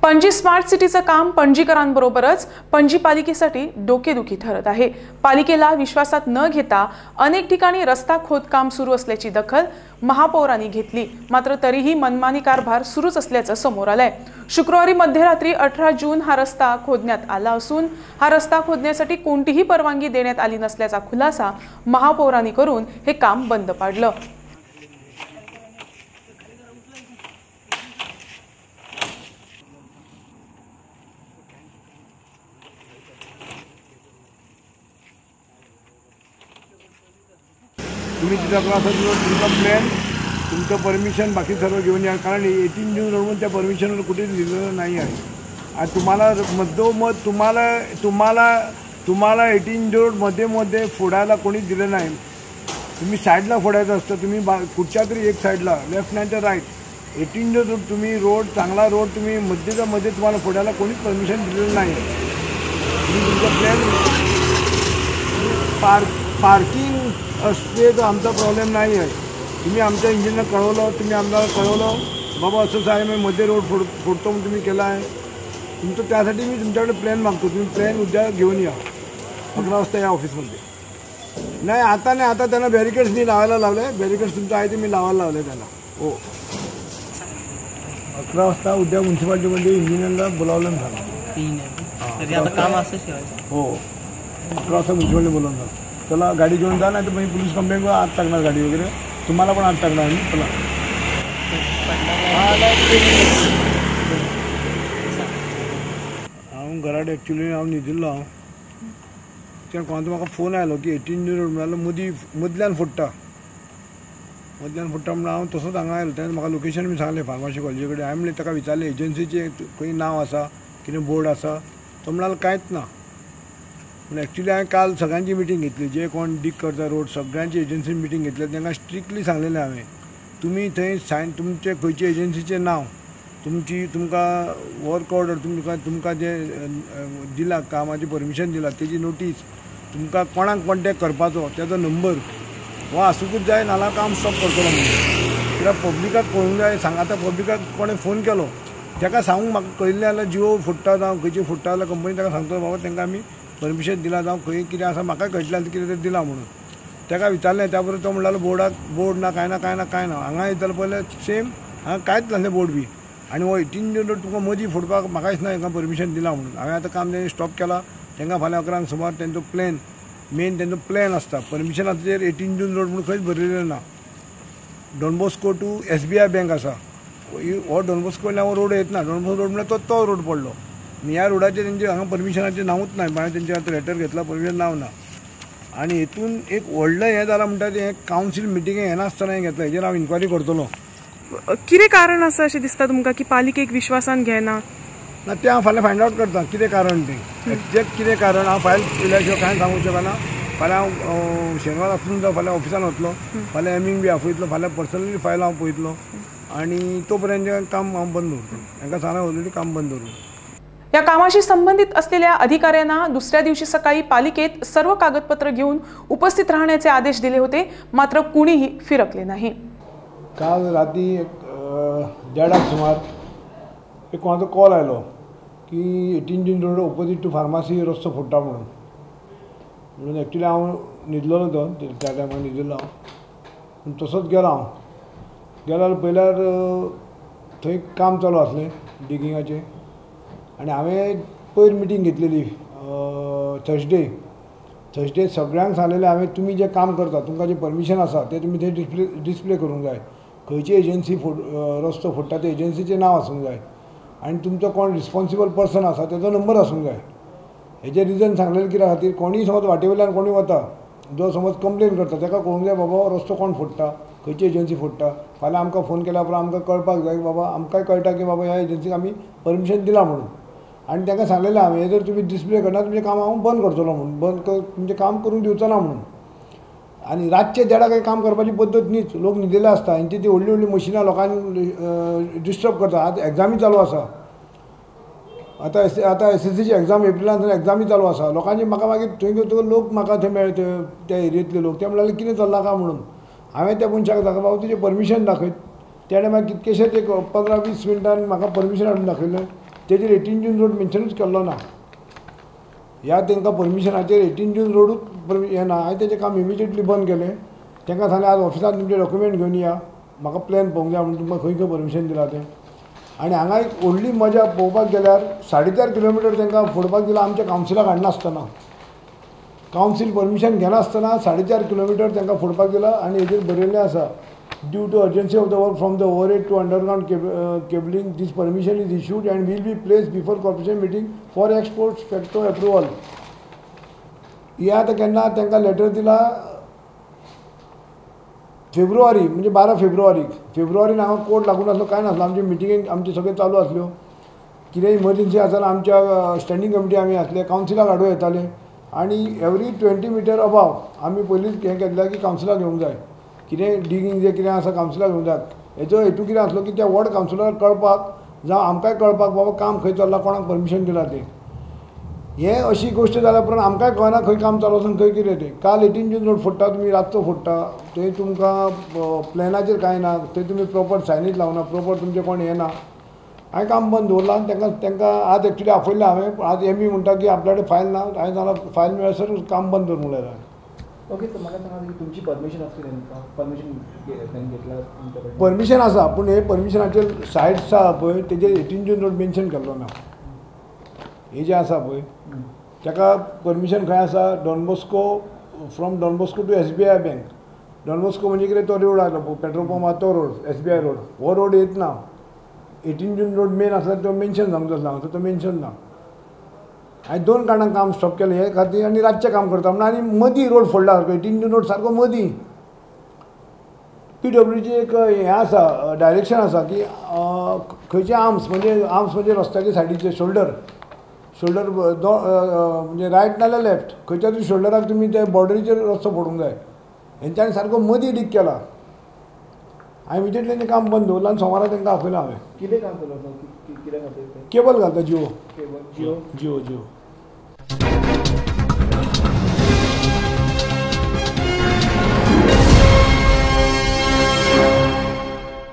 Panaji smart सिटीचं काम पणजीकरांबरोबरच पणजी पालिकेसाठी डोकेदुखी ठरत आहे। पालिकेला विश्वासात न घेता अनेक ठिकाणी रस्ता खोदकाम सुरू असल्याची दखल महापौरांनी घेतली, मात्र तरीही मनमानी कारभार सुरूच असल्याचं समोर आलंय। शुक्रवारी मध्यरात्री 18 जून हा रस्ता खोदण्यात आला असून हा रस्ता खोदण्यासाठी कोणतीही परवानगी देण्यात आली नसल्याचा खुलासा महापौरांनी करून हे काम बंद पाडलं। तुम्ही तिथं तुमचा प्लॅन, तुमचं परमिशन बाकी सर्व घेऊन या, कारण 18 जून रोडून त्या परमिशनवर कुठेच लिहिलेलं नाही आहे। आणि तुम्हाला मधोमध तुम्हाला 18 जून मध्ये फोडायला कोणीच दिलं नाही। तुम्ही साईडला फोडायचं असतं, तुम्ही कुठच्या तरी एक साईडला, लेफ्ट नाही तर राईट। 18 जून तुम्ही रोड, चांगला रोड तुम्ही मध्ये तुम्हाला फोडायला कोणीच परमिशन दिलेलं नाही। तुम्ही तुमचा प्लॅन पार्किंग असते तर आमचा प्रॉब्लेम नाही आहे। तुम्ही आमच्या इंजिनला कळवलं, तुम्ही आम्हाला कळवलं बाबा असं आहे, मी मध्ये रोड फोडतो म्हणून तुम्ही केला आहे तुमचं, त्यासाठी मी तुमच्याकडे प्लॅन मागतो। तुम्ही प्लॅन उद्या घेऊन या, 11 वाजता या ऑफिसमध्ये। नाही आता नाही, आता त्यांना बॅरिकेड्स मी लावायला लावले, बॅरिकेड्स तुमचं आहे ते मी लावायला लावले त्यांना। हो, 11 वाजता उद्या म्युन्सिपाल्टीमध्ये इंजिनियरला बोलावलं झालं। काम असं शिवायचं। हो, 11 वाजता म्युन्सिपाल्टी बोलावलं झालं। चला गाडी घेऊन जा, नाही तर मी पोलीस कंप्लेंटवर आत टाकणार गाडी वगैरे, तुम्हाला पण आत टाकणार मी। चला हांव घराडे एक्चुअली हांव न्हिदिल्लो हांव, तेन्ना कोणाचो म्हाका फोन आयलो की 18 जून रोड म्हणल्यार मदल्यान फोडटा म्हणून हांव तसोच हांगा आयलो। तेन्ना म्हाका लोकेशन बी सांगलें फार्मासी कॉलेजी कडेन। हांवें म्हणलें ताका विचारलें एजन्सीचें खंय नांव आसा, कितें बोर्ड आसा, तो म्हणालो कांयच ना। पूण एक्चुअली हांवें काल सगळ्यांची मिटींग घेतली, जे कोण डीक करता रोड सगळ्यांची एजन्सी मिटींग घेतली। तांकां स्ट्रिक्टली सांगलेलें हांवें, तुमी थंय सायन तुमचे खंयचे एजन्सीचें नांव, तुमकां वर्क ऑर्डर, तुमकां जे दिला कामाची परमिशन दिला तेजी नोटीस, तुमकां कोणाक कॉन्टॅक्ट करपाचो तेजो नंबर हो आसूंकूच जाय, नाल्यार काम स्टॉप करतलो म्हणून। कित्याक पब्लिकाक कळूंक जाय। आतां पब्लिकाक कोणें फोन केलो ताका सांगूंक म्हाका कळिल्लें जाल्यार जिओ फोडटा जावं खंयची फोडटा जाल्यार कंपनी ताका सांगतलो बाबा तांकां आमी परमिशन दिला, जावं खंय कितें आसा म्हाका कळटलें कितें तरी दिला म्हणून। ताका विचारलें, त्या बरोबर तो म्हणटालो बोर्ड ना, कांय ना। हांगा येतालो पयलें सेम, हांगा कांयच नासलें बोर्ड बी। आनी हो 18 जून रोड तुमकां मदीं फोडपाक म्हाका दिसना हांकां परमिशन दिला म्हणून। हांवें आतां काम तेणी स्टॉप केला। तांकां फाल्यां 11 सुमार तेंचो प्लॅन, मेन तेंचो प्लॅन आसता। परमिशना ताचेर 18 जून रोड म्हणून खंयच बरयलेलें ना। डॉनबॉस्को टू SBI बँक आसा, हो डॉनबॉस्को कडल्यान रोड येत ना। डॉनबॉस्को रोड म्हणल्यार तो रोड पडलो। ह्या रोडाचेर तेंचे हांगा परमिशनाचें नांवूच ना। हांवें तेंचे आतां लेटर घेतला, परमिशन नांव ना। आनी हेतून एक व्हडलें हें जालां म्हणटा तें कावन्सील मिटिंगे हें नासतना हें घेतलां, हेजेर हांव इन्क्वायरी करतलो। कितें कारण आसा अशें दिसता तुमकां की पालिकेक विश्वासान घेना? ना तें हांव फाल्यां फायंड आवट करता कितें कारण तें, एक्झॅक्ट कितें कारण। हांव फायल केल्या शिवाय कांय सांगूंक शकना। फाल्यां हांव शेनवार आसून जावं फाल्यां ऑफिसान वतलो, फाल्यां एमींग बी आपयतलो, फाल्यां पर्सनली फायल हांव पळयतलो आनी तो पर्यंत काम हांव बंद दवरतलो। तांकां सांगलें ऑलरेडी काम बंद दवरलो। या कामाशी संबंधित असलेल्या अधिकाऱ्यांना दुसऱ्या दिवशी सकाळी पालिकेत सर्व कागदपत्र घेऊन उपस्थित राहण्याचे आदेश दिले होते, मात्र कुणीही फिरकले नाही। काल राती 1:30 सुमार एक कोणाचो कॉल आयलो की 18 जून रोड ऑपोजीट टू फार्मासी रस्तो फोडटा म्हणून एक्चुअली हांव न्हिदलोलो तो त्या टायमार न्हिदिल्लो हांव, पूण तसोच गेलो हांव। गेल्यार पयल्यार थंय काम चालू आसलें डिगिंगाचें, आनी हांवें पयर मिटींग घेतलेली थर्सडे सगळ्यांक सांगलेलें हांवें, तुमी जें काम करता तुमकां जें परमिशन आसा तें तुमी थंय डिस्प्ले करूंक जाय। खंयची एजन्सी रस्तो फोडटा ते एजन्सीचें नांव आसूंक जाय आनी तुमचो कोण रिस्पॉन्सिबल पर्सन आसा तेजो नंबर आसूंक जाय। हेजें रिजन सांगलेलें कित्या खातीर, कोणूय समज वाटे वयल्यान कोणूय वता, जो समज कंप्लेन करता ताका कळूंक जाय बाबा रस्तो कोण फोडटा, खंयची एजन्सी फोडटा। फाल्यां आमकां फोन केल्या उपरांत आमकां कळपाक जाय बाबा, आमकांय कळटा की बाबा ह्या एजन्सीक आमी परमिशन दिला म्हणून। आनी तांकां सांगलेलें हांवें, जर तुमी डिस्प्ले करना तुमचें काम हांव बंद करतलो म्हणून, तुमचें काम करून दिवचो ना म्हणून। आनी रातचे देडा काही काम करपाची पद्दत न्हीच, लोक न्हिदिल्ले आसता, हेंची ती व्हडली मशिनां लोकांक डिस्टर्ब करता। आतां एग्जामी चालू आसा, आतां SSCची एग्जाम एप्रिलांत एग्जामी चालू आसा। लोकांची म्हाका मागीर थंय लोक म्हाका थंय मेळ्ळे त्या एरियेंतले लोक, ते म्हणलें कितें चल्लां काय म्हणून। हांवें त्या मनशाक सांगलें बाबा तुजें परमिशन दाखय। तेणें मागीर कितकेशेच एक 15-20 मिनटान म्हाका परमिशन हाडून दाखयलें। तेजेर 18 जून रोड मेन्शनूच केल्लो ना. ह्या तांकां परमिशनाचेर 18 जून रोडूच हें ना. हांवें तेजें काम इमिजिएटली बंद केलें. तांकां सांगलें आज ऑफिसांत तुमचे डॉक्युमेंट घेवन या, म्हाका प्लॅन पळोवंक जाय म्हणून तुमकां खंय खंय परमिशन दिलां तें. आनी हांगा एक व्हडली मजा पळोवपाक गेल्यार 4.5 किलोमिटर तांकां फोडपाक दिलां आमच्या कावन्सिलाक हाडनासतना. कावन्सील परमिशन घेनासतना 4.5 किलोमिटर तांकां फोडपाक दिलां आनी हेजेर बरयल्लें आसा due to urgency of the work from the overhead to underground cabling this permission is issued and will be placed before corporation meeting for ex post facto approval. हे आतां केन्ना तांकां लेटर दिला फेब्रुवारी म्हणजे 12 फेब्रुवारीन हांगा कोर्ट लागून आसलो कांय नासलो. आमचे मिटिंगेक आमचे सगळे चालू आसल्यो. कितेंय इमर्जन्सी आसा आमच्या स्टँडींग कमिटी आमी आसले कावन्सिलाक हाडूं येताले आनी एवरी 20 मिटर अबाव आमी पयलींच हें केल्लें की कावन्सिलाक घेवंक जाय. कितें डिगींग जें कितें आसा कावन्सिलाक घेवंक जाय. हेजो हेतू कितें आसलो की त्या वॉर्ड कावन्सिलराक कळपाक जावं आमकांय कळपाक बाबा काम खंय चल्लां कोणाक परमिशन दिलां तें. हें अशी गोश्ट जाल्या उपरांत आमकांय कळना खंय काम चालू आसा खंय कितें तें. काल 18 जून रोड फोडटा तुमी रातचो फोडटा थंय तुमकां प्लॅनाचेर कांय ना. थंय तुमी प्रॉपर सायनीच लावना प्रॉपर तुमचें कोण हें ना. हांवें काम बंद दवरलां आनी तांकां आज एक्चुली आपयलें हांवें. आज एमी म्हणटा की आपल्या कडेन फायल ना. हांवें सांगलां फायल मेळसर काम बंद दवर म्हणलें हांवें. ओके, तर म्हाका सांगा की तुमची परमिशन आसली नेमका परमिशन घेतला तुमच्या कडेन? परमिशन आसा पूण हे परमिशनाचेर सायट्स आसा पळय तेजेर 18 जून रोड मेन्शन केल्लो ना. हे जें आसा पळय ताका परमिशन खंय आसा Don Bosco from Don Bosco to SBI bank. Don Bosco म्हणजे कितें तो रोड आसलो पेट्रोल पंप आसा तो रोड SBI रोड हो रोड येत ना. 18 जून रोड मेन आसला तो मेन्शन जावंक जाय हांगा तो मेन्शन ना. हांवें 2 कारणांक काम स्टॉप केलें हे खातीर आनी रातचें काम करता म्हणून आनी मदीं रोड फोडला सारको 18 जून रोड सारको मदीं. PWची एक हें आसा डायरेक्शन आसा की खंयचे आर्म्स म्हणजे रस्त्याच्या सायडीचे शोल्डर म्हणजे रायट नाल्यार लेफ्ट खंयच्या तरी शोल्डराक तुमी ते बॉर्डरीचेर रस्तो फोडूंक जाय. हेंच्यांनी सारको मदीं डीग केला. हांवें इमिजिएटली तें काम बंद दवरलां आनी सोमारा तांकां आपयलां हांवें. कितें काम केलो कित्याक खातीर तें? केबल घालता जियो. केबल जियो जियो